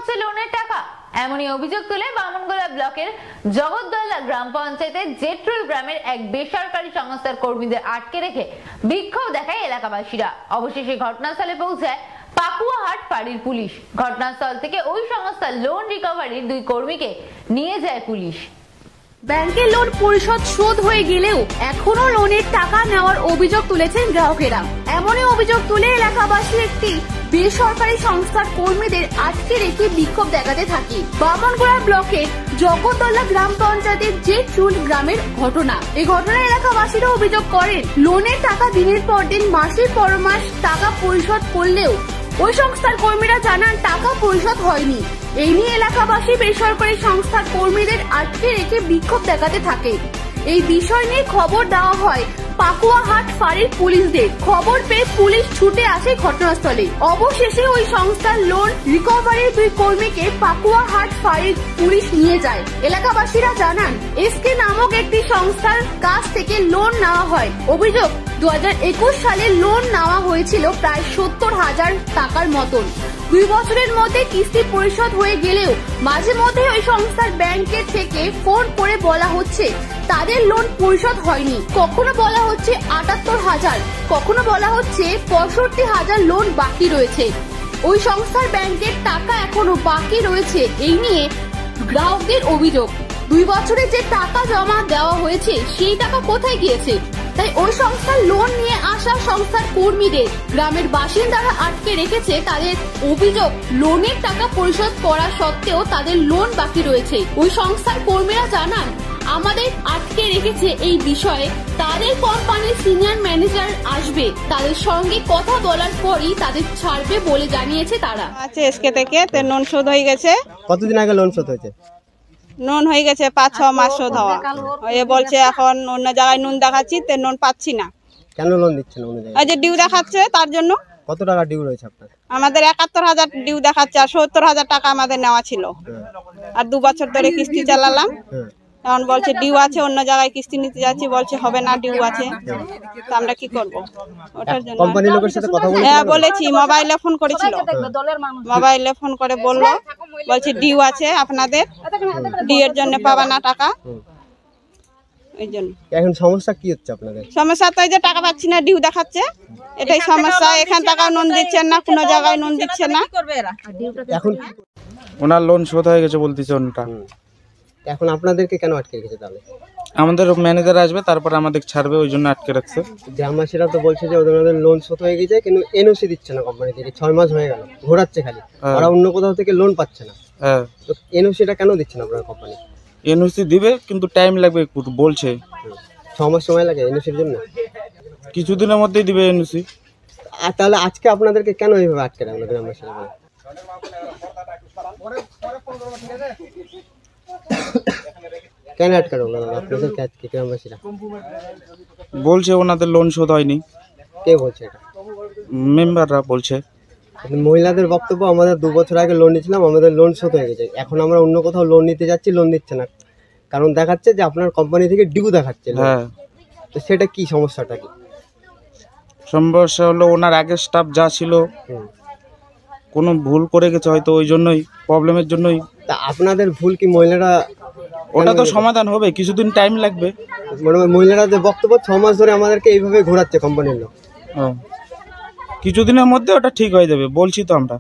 হচ্ছে লোনের টাকা। এমনই অভিযোগ তুলে বামনগোলা ব্লকের জগদ্দলা গ্রাম পঞ্চায়েতের জেট্রুল গ্রামের এক বেসরকারি সংস্থার কর্মীদের আটকে রেখে বিক্ষোভ দেখায় এলাকাবাসীরা। অবশেষে ঘটনাস্থলে পৌঁছায় পাকুয়াহাট ফাঁড়ির পুলিশ। ঘটনাস্থল থেকে ওই সংস্থার লোন রিকভারির 2 কর্মীকে নিয়ে যায় পুলিশ। ব্যাংকের লোন পরিশোধ শোধ হয়ে গেলেও এখনো লোনের টাকা নেওয়ার অভিযোগ তুলেছেন গ্রাহকেরা। এমনই অভিযোগ তুলে এলাকাবাসী একটি বেসরকারি সংস্থার কর্মীদের আটকে রেখে বিক্ষোভ দেখাতে থাকে। বামনগোলা ব্লকের জগদ্দলা গ্রাম পঞ্চায়েতের জেট্রুল গ্রামের ঘটনা। এই ঘটনায় এলাকাবাসীরা অভিযোগ করেন, লোনের টাকা দিনের পর দিন মাসের পর মাস টাকা পরিশোধ করলেও ওই সংস্থার কর্মীরা জানান টাকা পরিশোধ হয়নি। এই নিয়ে এলাকাবাসী বেসরকারি সংস্থার কর্মীদের আটকে রেখে বিক্ষোভ দেখাতে থাকে। এই বিষয় নিয়ে খবর দেওয়া হয় পাকুয়াহাট ফাঁড়ির পুলিশদের। খবর পেয়ে পুলিশ ছুটে আসে ঘটনাস্থলে। অবশেষে ওই সংস্থার লোন রিকভারির 2 কর্মীকে পাকুয়াহাট ফাঁড়ির পুলিশ নিয়ে যায়। এলাকাবাসীরা জানান, এসকে নামক একটি সংস্থার কাছ থেকে লোন নেওয়া হয়। অভিযোগ, 2021 সালে লোন নেওয়া হয়েছিল প্রায় 70,000 টাকার মতন। 2 বছরের মধ্যে কিস্তি পরিশোধ হয়ে গেলেও মাঝে মধ্যে ওই সংস্থার ব্যাংকের থেকে ফোন করে বলা হচ্ছে তাদের লোন পরিশোধ হয়নি। কখনো বলা হচ্ছে 78,000, কখনো বলা হচ্ছে 65,000 লোন বাকি রয়েছে। ওই সংস্থার ব্যাংকের টাকা এখনো বাকি রয়েছে। এই নিয়ে গ্রাহকদের অভিযোগ, 2 বছরে যে টাকা জমা দেওয়া হয়েছে সেই টাকা কোথায় গিয়েছে? তাই ওই সংস্থার লোন নিয়ে আসা সংস্থার কর্মীদের গ্রামের বাসিন্দারা আটকে রেখেছে। তাদের অভিযোগ, লোনের টাকা পরিশোধ করা সত্ত্বেও তাদের লোন বাকি রয়েছে। ওই সংস্থার কর্মীরা জানান, আমাদের আটকে রেখেছে এই বিষয়ে তাদের কোম্পানির সিনিয়র ম্যানেজার আসবে, তাদের সঙ্গে কথা বলার পরই তাদের ছাড়বে বলে জানিয়েছে তারা। আচ্ছা, এসকে থেকে লোন শোধ হয়ে গেছে। কতদিন আগে লোন শোধ হয়েছে? নুন হয়ে গেছে 5-6 মাস শোধ হওয়া। এ বলছে এখন অন্য জায়গায় নুন দেখাচ্ছি, তো নুন পাচ্ছি না। কেন লোন দিচ্ছে না অন্য জায়গায়? এই যে ডিউ দেখাচ্ছে তার জন্য। কত টাকা ডিউ রয়েছে আপনার? আমাদের 71,000 ডিউ দেখাচ্ছে, আর 70,000 টাকা আমাদের নেওয়া ছিল। আর 2 বছর ধরে কিস্তি চালালাম। এখন বলছে ডিউ আছে, অন্য জায়গায় কিস্তি নিতে যাচ্ছি, বলছে হবে না, ডিউ আছে। তো আমরা কি করব? ওটার জন্য কোম্পানির লোকের সাথে কথা বলেছি। হ্যাঁ বলেছি, মোবাইলে ফোন করেছিল। মোবাইলে ফোন করে বললো, বলছে ডিউ আছে আপনাদের, ডিউ এর জন্য পাবা না টাকা। এই জন্য এখন সমস্যা কি হচ্ছে আপনাদের? সমস্যা তো এই যে টাকা পাচ্ছি না, ডিউ দেখাচ্ছে, এটাই সমস্যা। এখান টাকা নুন দিচ্ছেন না, কোনো জায়গায় নুন দিচ্ছে না। এখন ওনার লোন শোধ হয়ে গেছে বলতেছে ওনটা। এখন আপনাদেরকে কেন আটকে রেখেছে তাহলে? আমাদের ম্যানেজার আসবে, তারপর আমাদের ছাড়বে, ওই জন্য আটকে রাখছে। গ্রামবাসীরা তো বলছে যে ওদের লোন শোধ হয়ে গেছে, কিন্তু এনওসি দিচ্ছে না কোম্পানি থেকে। 6 মাস হয়ে গেল, ঘোরাচ্ছে খালি। ওরা অন্য কোথাও থেকে লোন পাচ্ছে না। হ্যাঁ, তো এনওসিটা কেন দিচ্ছে না আপনার কোম্পানি? এনওসি দিবে, কিন্তু টাইম লাগবে একটু বলছে। 6 মাস সময় লাগে এনওসির জন্য? কিছুদিনের মধ্যেই দিবে এনওসি। আর তাহলে আজকে আপনাদেরকে কেন এইভাবে আটকে রাখলো গ্রামবাসীরা? কেন আটকে রাখলো আপনাদের গ্রামবাসীরা? বলছে ওনাদের লোন শোধ হয়নি। কে বলছে এটা? মেম্বাররা বলছে। মহিলাদের বক্তব্য, আমাদের 2 বছর আগে লোন নিয়েছিলাম, আমাদের লোন শোধ হয়ে গেছে। এখন আমরা অন্য কোথাও লোন নিতে যাচ্ছি, লোন দিচ্ছে না। কারণ দেখাচ্ছে যে আপনার কোম্পানি থেকে ডিউ দেখাচ্ছে। হ্যাঁ, তো সেটা কি সমস্যাটা কি? সমস্যা হলো ওনার আগের স্টাফ যা ছিল কোনো ভুল করে গেছে হয়তো, ওই জন্যই, প্রবলেমের জন্যই। তা আপনাদের ভুল কি মহিলারা? ওটা তো সমাধান হবে, কিছুদিন টাইম লাগবে। মানে মহিলারা যে বক্তব্য 6 মাস ধরে আমাদেরকে এইভাবে ঘোরাচ্ছে কোম্পানির লোক। কিছুদিনের মধ্যে ওটা ঠিক হয়ে যাবে বলছি তো আমরা।